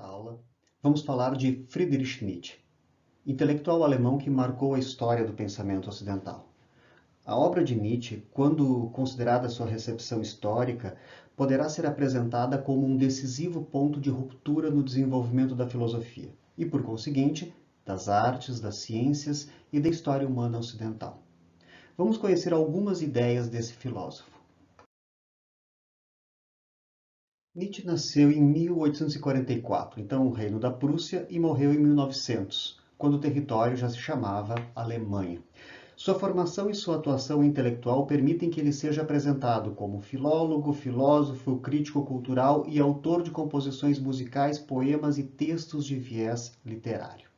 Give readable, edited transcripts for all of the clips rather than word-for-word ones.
aula, vamos falar de Friedrich Nietzsche, intelectual alemão que marcou a história do pensamento ocidental. A obra de Nietzsche, quando considerada sua recepção histórica, poderá ser apresentada como um decisivo ponto de ruptura no desenvolvimento da filosofia e, por conseguinte, das artes, das ciências e da história humana ocidental. Vamos conhecer algumas ideias desse filósofo. Nietzsche nasceu em 1844, então o Reino da Prússia, e morreu em 1900, quando o território já se chamava Alemanha. Sua formação e sua atuação intelectual permitem que ele seja apresentado como filólogo, filósofo, crítico cultural e autor de composições musicais, poemas e textos de viés literário.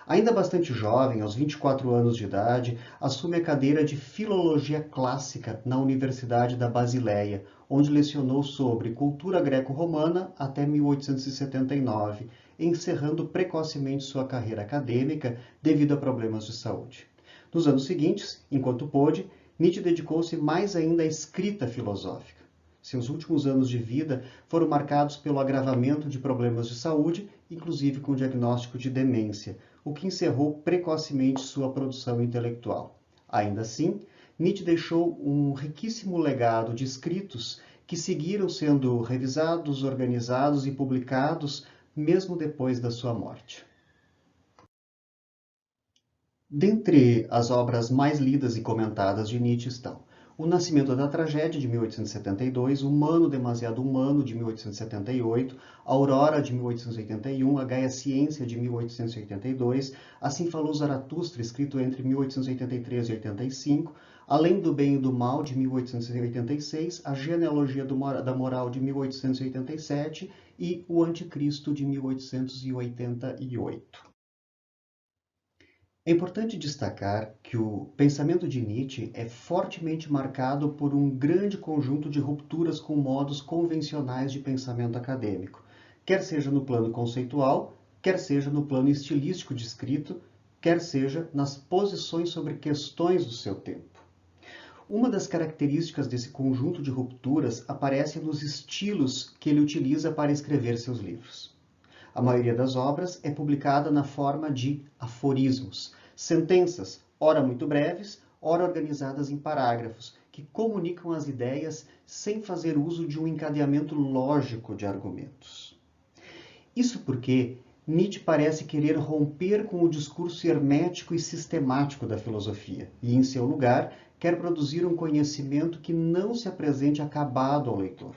Ainda bastante jovem, aos 24 anos de idade, assume a cadeira de Filologia Clássica na Universidade da Basileia, onde lecionou sobre cultura greco-romana até 1879, encerrando precocemente sua carreira acadêmica devido a problemas de saúde. Nos anos seguintes, enquanto pôde, Nietzsche dedicou-se mais ainda à escrita filosófica. Seus últimos anos de vida foram marcados pelo agravamento de problemas de saúde, inclusive com diagnóstico de demência, o que encerrou precocemente sua produção intelectual. Ainda assim, Nietzsche deixou um riquíssimo legado de escritos que seguiram sendo revisados, organizados e publicados mesmo depois da sua morte. Dentre as obras mais lidas e comentadas de Nietzsche estão O Nascimento da Tragédia, de 1872, Humano Demasiado Humano, de 1878, Aurora, de 1881, A Gaia Ciência, de 1882, Assim Falou Zaratustra, escrito entre 1883 e 85, Além do Bem e do Mal, de 1886, A Genealogia da Moral, de 1887 e O Anticristo, de 1888. É importante destacar que o pensamento de Nietzsche é fortemente marcado por um grande conjunto de rupturas com modos convencionais de pensamento acadêmico, quer seja no plano conceitual, quer seja no plano estilístico de escrito, quer seja nas posições sobre questões do seu tempo. Uma das características desse conjunto de rupturas aparece nos estilos que ele utiliza para escrever seus livros. A maioria das obras é publicada na forma de aforismos, sentenças, ora muito breves, ora organizadas em parágrafos, que comunicam as ideias sem fazer uso de um encadeamento lógico de argumentos. Isso porque Nietzsche parece querer romper com o discurso hermético e sistemático da filosofia, e, em seu lugar, quer produzir um conhecimento que não se apresente acabado ao leitor.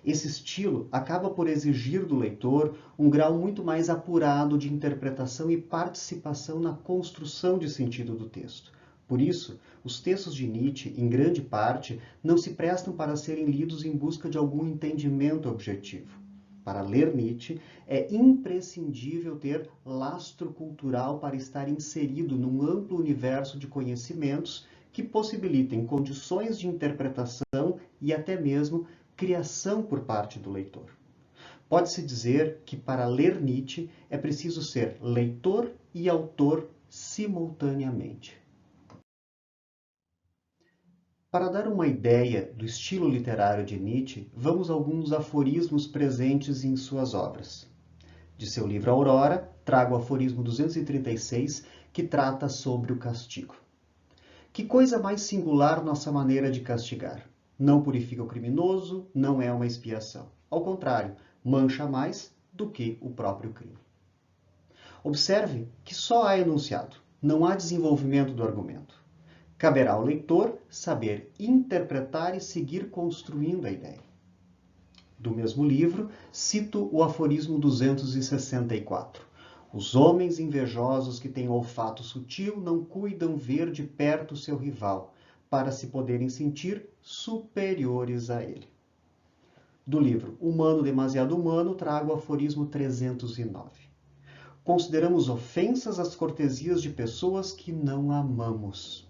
Esse estilo acaba por exigir do leitor um grau muito mais apurado de interpretação e participação na construção de sentido do texto. Por isso, os textos de Nietzsche, em grande parte, não se prestam para serem lidos em busca de algum entendimento objetivo. Para ler Nietzsche, é imprescindível ter lastro cultural para estar inserido num amplo universo de conhecimentos que possibilitem condições de interpretação e até mesmo criação por parte do leitor. Pode-se dizer que para ler Nietzsche é preciso ser leitor e autor simultaneamente. Para dar uma ideia do estilo literário de Nietzsche, vamos a alguns aforismos presentes em suas obras. De seu livro Aurora, trago o aforismo 236, que trata sobre o castigo. Que coisa mais singular nossa maneira de castigar! Não purifica o criminoso, não é uma expiação. Ao contrário, mancha mais do que o próprio crime. Observe que só há enunciado, não há desenvolvimento do argumento. Caberá ao leitor saber interpretar e seguir construindo a ideia. Do mesmo livro, cito o aforismo 264. Os homens invejosos que têm olfato sutil não cuidam ver de perto seu rival, para se poderem sentir superiores a ele. Do livro Humano Demasiado Humano, trago o aforismo 309. Consideramos ofensas as cortesias de pessoas que não amamos.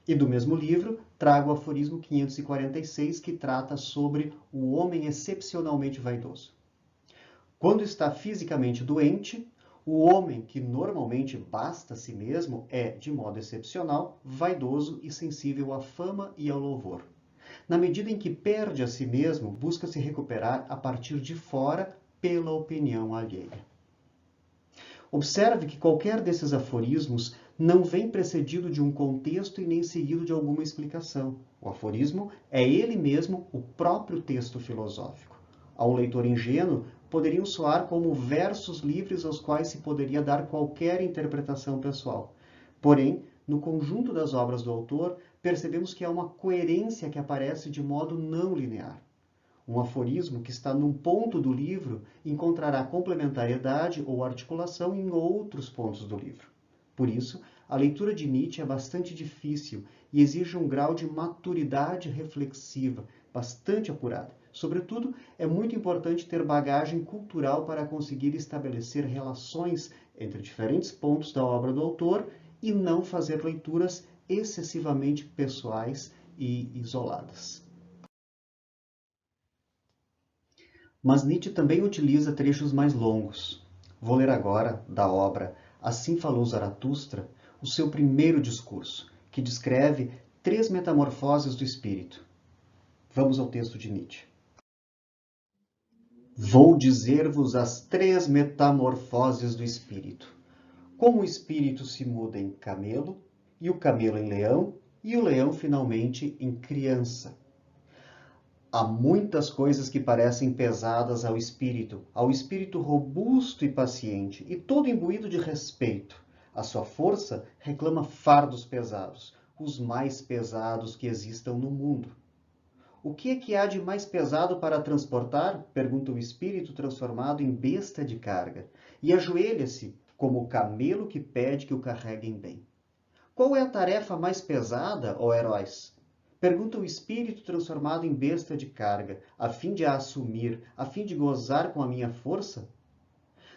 E do mesmo livro, trago o aforismo 546, que trata sobre o homem excepcionalmente vaidoso. Quando está fisicamente doente, o homem que normalmente basta a si mesmo é, de modo excepcional, vaidoso e sensível à fama e ao louvor. Na medida em que perde a si mesmo, busca se recuperar a partir de fora pela opinião alheia. Observe que qualquer desses aforismos não vem precedido de um contexto e nem seguido de alguma explicação. O aforismo é ele mesmo o próprio texto filosófico. A um leitor ingênuo, poderiam soar como versos livres aos quais se poderia dar qualquer interpretação pessoal. Porém, no conjunto das obras do autor, percebemos que há uma coerência que aparece de modo não linear. Um aforismo que está num ponto do livro encontrará complementariedade ou articulação em outros pontos do livro. Por isso, a leitura de Nietzsche é bastante difícil e exige um grau de maturidade reflexiva bastante apurada. Sobretudo, é muito importante ter bagagem cultural para conseguir estabelecer relações entre diferentes pontos da obra do autor e não fazer leituras excessivamente pessoais e isoladas. Mas Nietzsche também utiliza trechos mais longos. Vou ler agora, da obra Assim Falou Zaratustra, o seu primeiro discurso, que descreve 3 metamorfoses do espírito. Vamos ao texto de Nietzsche. Vou dizer-vos as 3 metamorfoses do espírito. Como o espírito se muda em camelo, e o camelo em leão, e o leão finalmente em criança. Há muitas coisas que parecem pesadas ao espírito robusto e paciente, e todo imbuído de respeito. A sua força reclama fardos pesados, os mais pesados que existam no mundo. O que é que há de mais pesado para transportar? Pergunta o espírito transformado em besta de carga, e ajoelha-se como o camelo que pede que o carreguem bem. Qual é a tarefa mais pesada, ó heróis? Pergunta o espírito transformado em besta de carga, a fim de a assumir, a fim de gozar com a minha força?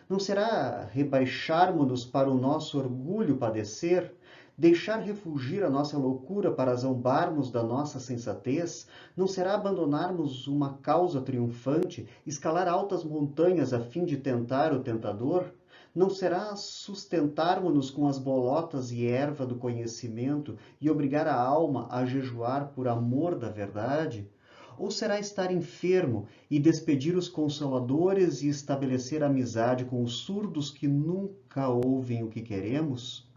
Não será rebaixarmos-nos para o nosso orgulho padecer? Deixar refugir a nossa loucura para zombarmos da nossa sensatez? Não será abandonarmos uma causa triunfante, escalar altas montanhas a fim de tentar o tentador? Não será sustentarmos-nos com as bolotas e erva do conhecimento e obrigar a alma a jejuar por amor da verdade? Ou será estar enfermo e despedir os consoladores e estabelecer amizade com os surdos que nunca ouvem o que queremos?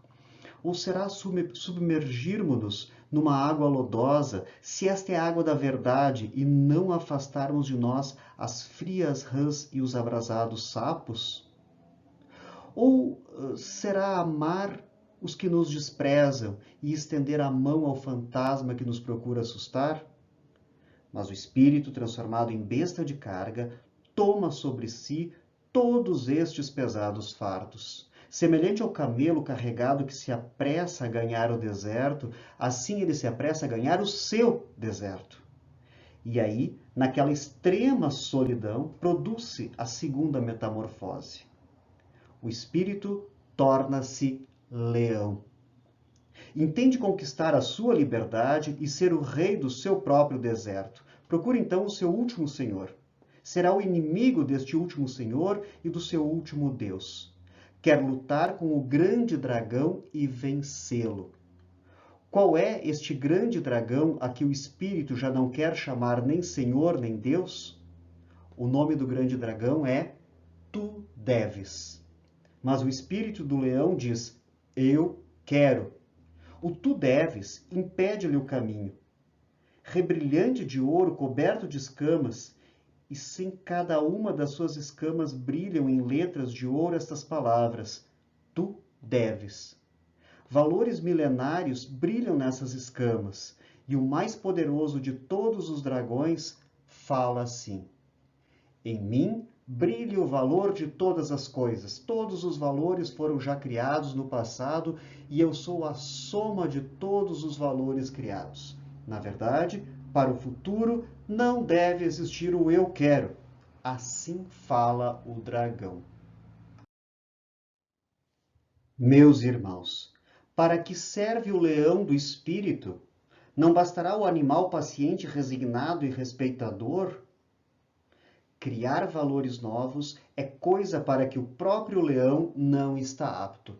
Ou será submergirmos-nos numa água lodosa, se esta é a água da verdade, e não afastarmos de nós as frias rãs e os abrasados sapos? Ou será amar os que nos desprezam e estender a mão ao fantasma que nos procura assustar? Mas o espírito, transformado em besta de carga, toma sobre si todos estes pesados fardos. Semelhante ao camelo carregado que se apressa a ganhar o deserto, assim ele se apressa a ganhar o seu deserto. E aí, naquela extrema solidão, produz-se a segunda metamorfose. O espírito torna-se leão. Entende conquistar a sua liberdade e ser o rei do seu próprio deserto. Procure então o seu último senhor. Será o inimigo deste último senhor e do seu último Deus. Quer lutar com o grande dragão e vencê-lo. Qual é este grande dragão a que o espírito já não quer chamar nem senhor nem Deus? O nome do grande dragão é Tu deves. Mas o espírito do leão diz: Eu quero. O tu deves impede-lhe o caminho. Rebrilhante de ouro, coberto de escamas, e sem cada uma das suas escamas brilham em letras de ouro estas palavras: Tu deves. Valores milenários brilham nessas escamas, e o mais poderoso de todos os dragões fala assim: Em mim brilha o valor de todas as coisas. Todos os valores foram já criados no passado e eu sou a soma de todos os valores criados. Na verdade, para o futuro não deve existir o eu quero. Assim fala o dragão. Meus irmãos, para que serve o leão do espírito? Não bastará o animal paciente, resignado e respeitador? Criar valores novos é coisa para que o próprio leão não está apto.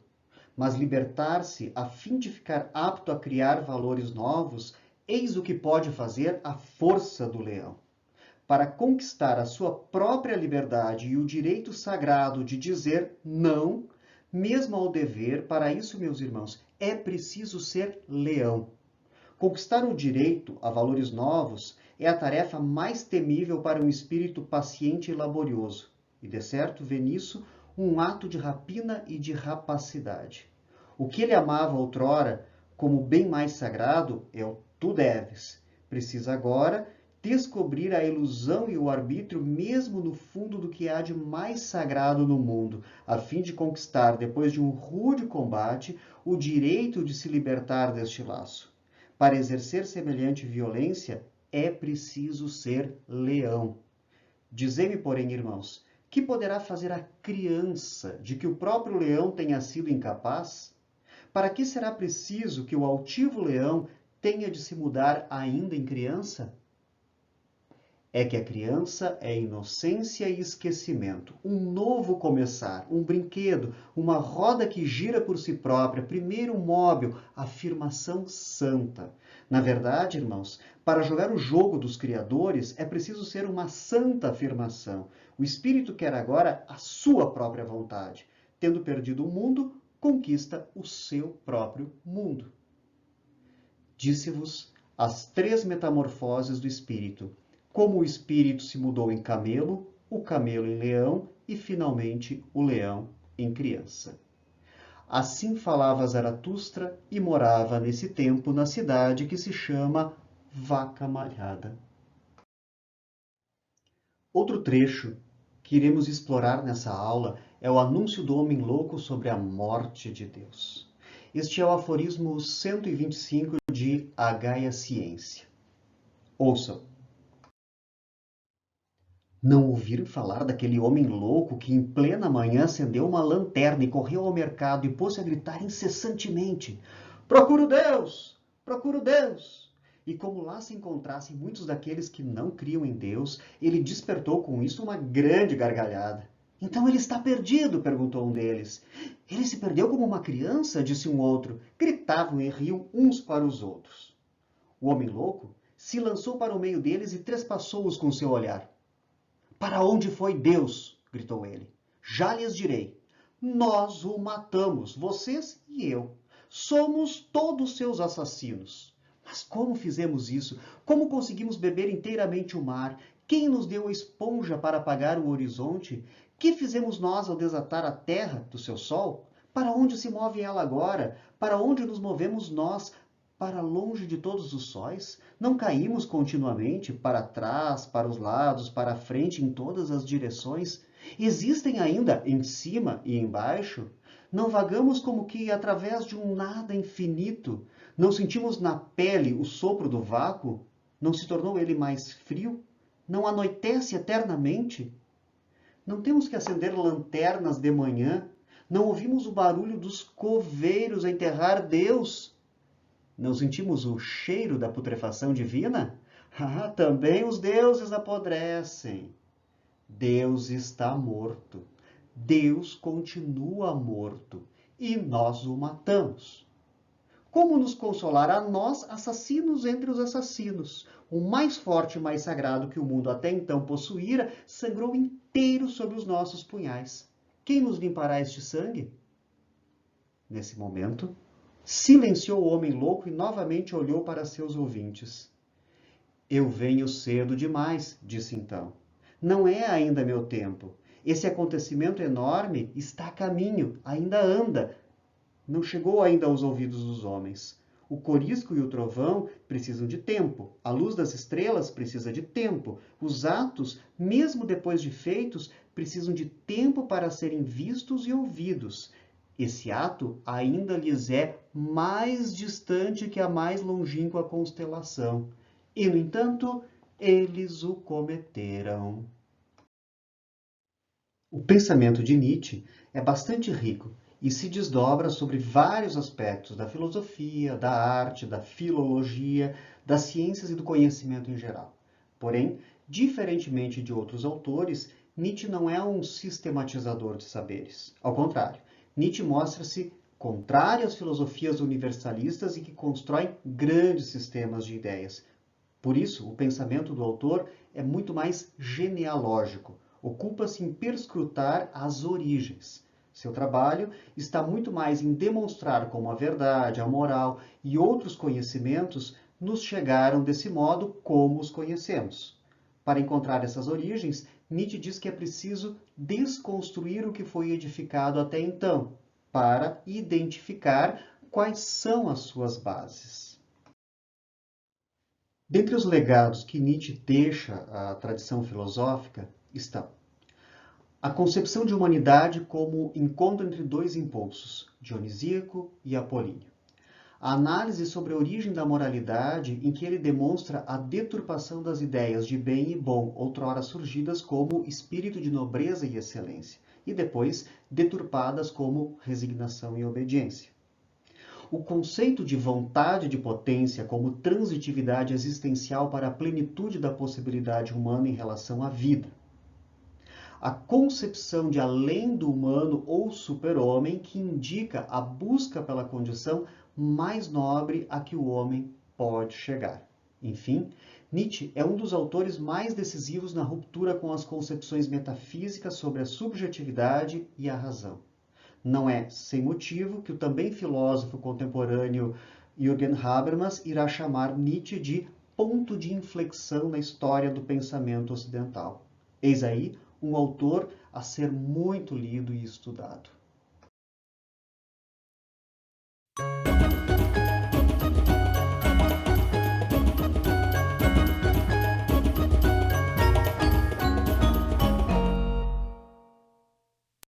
Mas libertar-se a fim de ficar apto a criar valores novos, eis o que pode fazer a força do leão. para conquistar a sua própria liberdade e o direito sagrado de dizer não, mesmo ao dever, para isso, meus irmãos, é preciso ser leão. Conquistar o direito a valores novos é a tarefa mais temível para um espírito paciente e laborioso, e de certo vê nisso um ato de rapina e de rapacidade. O que ele amava outrora como bem mais sagrado é o tu deves. Precisa agora descobrir a ilusão e o arbítrio mesmo no fundo do que há de mais sagrado no mundo, a fim de conquistar, depois de um rude combate, o direito de se libertar deste laço. Para exercer semelhante violência, é preciso ser leão. Dizei-me, porém, irmãos, que poderá fazer a criança de que o próprio leão tenha sido incapaz? Para que será preciso que o altivo leão tenha de se mudar ainda em criança? É que a criança é inocência e esquecimento, um novo começar, um brinquedo, uma roda que gira por si própria, primeiro móvel, afirmação santa. Na verdade, irmãos, para jogar o jogo dos criadores é preciso ser uma santa afirmação. O espírito quer agora a sua própria vontade. Tendo perdido o mundo, conquista o seu próprio mundo. Disse-vos as 3 metamorfoses do espírito. Como o espírito se mudou em camelo, o camelo em leão e, finalmente, o leão em criança. Assim falava Zaratustra e morava nesse tempo na cidade que se chama Vaca Malhada. Outro trecho que iremos explorar nessa aula é o anúncio do homem louco sobre a morte de Deus. Este é o aforismo 125 de A Gaia Ciência. Ouçam. Não ouviram falar daquele homem louco que em plena manhã acendeu uma lanterna e correu ao mercado e pôs-se a gritar incessantemente: Procuro Deus! Procuro Deus! E como lá se encontrassem muitos daqueles que não criam em Deus, ele despertou com isso uma grande gargalhada. Então ele está perdido, perguntou um deles. Ele se perdeu como uma criança, disse um outro. Gritavam e riam uns para os outros. O homem louco se lançou para o meio deles e trespassou-os com seu olhar. Para onde foi Deus? Gritou ele. Já lhes direi. Nós o matamos, vocês e eu. Somos todos seus assassinos. Mas como fizemos isso? Como conseguimos beber inteiramente o mar? Quem nos deu a esponja para apagar o horizonte? Que fizemos nós ao desatar a terra do seu sol? Para onde se move ela agora? Para onde nos movemos nós? Para longe de todos os sóis? Não caímos continuamente para trás, para os lados, para a frente, em todas as direções? Existem ainda em cima e embaixo? Não vagamos como que através de um nada infinito? Não sentimos na pele o sopro do vácuo? Não se tornou ele mais frio? Não anoitece eternamente? Não temos que acender lanternas de manhã? Não ouvimos o barulho dos coveiros a enterrar Deus? Não sentimos o cheiro da putrefação divina? Ah, também os deuses apodrecem. Deus está morto. Deus continua morto. E nós o matamos. Como nos consolar a nós, assassinos entre os assassinos? O mais forte e mais sagrado que o mundo até então possuíra sangrou inteiro sob os nossos punhais. Quem nos limpará este sangue? Nesse momento, silenciou o homem louco e novamente olhou para seus ouvintes. Eu venho cedo demais, disse então. Não é ainda meu tempo. Esse acontecimento enorme está a caminho, ainda anda. Não chegou ainda aos ouvidos dos homens. O corisco e o trovão precisam de tempo. A luz das estrelas precisa de tempo. Os atos, mesmo depois de feitos, precisam de tempo para serem vistos e ouvidos. Esse ato ainda lhes é mais distante que a mais longínqua constelação. E, no entanto, eles o cometeram. O pensamento de Nietzsche é bastante rico e se desdobra sobre vários aspectos da filosofia, da arte, da filologia, das ciências e do conhecimento em geral. Porém, diferentemente de outros autores, Nietzsche não é um sistematizador de saberes. Ao contrário, Nietzsche mostra-se contrário às filosofias universalistas e que constrói grandes sistemas de ideias. Por isso, o pensamento do autor é muito mais genealógico. Ocupa-se em perscrutar as origens. Seu trabalho está muito mais em demonstrar como a verdade, a moral e outros conhecimentos nos chegaram desse modo como os conhecemos. Para encontrar essas origens, Nietzsche diz que é preciso desconstruir o que foi edificado até então, para identificar quais são as suas bases. Dentre os legados que Nietzsche deixa à tradição filosófica estão a concepção de humanidade como encontro entre dois impulsos, dionisíaco e apolíneo. A análise sobre a origem da moralidade, em que ele demonstra a deturpação das ideias de bem e bom, outrora surgidas como espírito de nobreza e excelência, e depois deturpadas como resignação e obediência. O conceito de vontade de potência como transitividade existencial para a plenitude da possibilidade humana em relação à vida. A concepção de além do humano ou super-homem que indica a busca pela condição mais nobre a que o homem pode chegar. Enfim, Nietzsche é um dos autores mais decisivos na ruptura com as concepções metafísicas sobre a subjetividade e a razão. Não é sem motivo que o também filósofo contemporâneo Jürgen Habermas irá chamar Nietzsche de ponto de inflexão na história do pensamento ocidental. Eis aí um autor a ser muito lido e estudado.